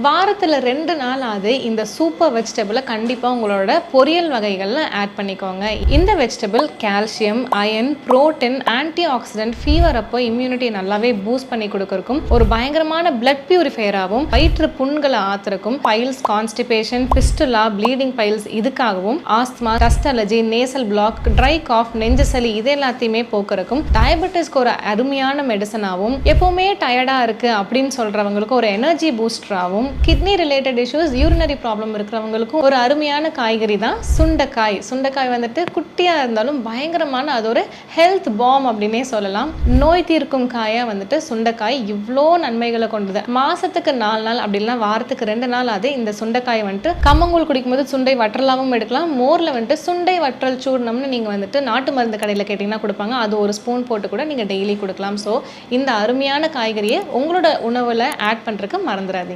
வாரத்தில் 2 நாளாவது இந்த சூப்பர் வெஜிடபிளை கண்டிப்பாக உங்களோட பொரியல் வகைகளில் ஆட் பண்ணிக்கோங்க. இந்த vegetable calcium, iron, protein, antioxidant, fever அப்போ இம்யூனிட்டி நல்லாவே பூஸ்ட் பண்ணி கொடுக்கறக்கும், ஒரு பயங்கரமான பிளட் பியூரிஃபையராகவும், வயிற்று புண்களை ஆத்துறக்கும், piles, constipation, fistula, bleeding piles இதுக்காகவும், asthma, dust allergy, nasal block, dry cough, நெஞ்சு சளி இது எல்லாத்தையுமே போக்குறக்கும், டயபெட்டிஸ்க்கு ஒரு அருமையான மெடிசனாகவும், எப்பவுமே டயர்டாக இருக்கு அப்படின்னு சொல்றவங்களுக்கு ஒரு எனர்ஜி பூஸ்டராகவும், kidney related issues, urinary problem இருக்கிறவங்களுக்கும் ஒரு அருமையான காய்கறி தான் சுண்டைக்காய். சுண்டைக்காய் வந்துட்டு குட்டியாக இருந்தாலும் பயங்கரமான அது ஒரு ஹெல்த் பாம் அப்படின்னே சொல்லலாம். நோய் தீர்க்கும் காயாக வந்துட்டு சுண்டைக்காய் இவ்வளோ நன்மைகளை கொண்டது. மாசத்துக்கு 4 நாள் அப்படி இல்லைனா வாரத்துக்கு 2 நாள் அது இந்த சுண்டைக்காய் வந்துட்டு கம்மங்கூழ் குடிக்கும்போது சுண்டை வற்றலாவும் எடுக்கலாம். மோரில் வந்துட்டு சுண்டை வற்றல் சூர்ணம்னு நீங்கள் வந்துட்டு நாட்டு மருந்து கடையில் கேட்டிங்கன்னா கொடுப்பாங்க. அது ஒரு ஸ்பூன் போட்டு கூட நீங்கள் டெய்லி கொடுக்கலாம். ஸோ இந்த அருமையான காய்கறியை உங்களோட உணவில் ஆட் பண்ணுறதுக்கு மறந்துடாதீங்க.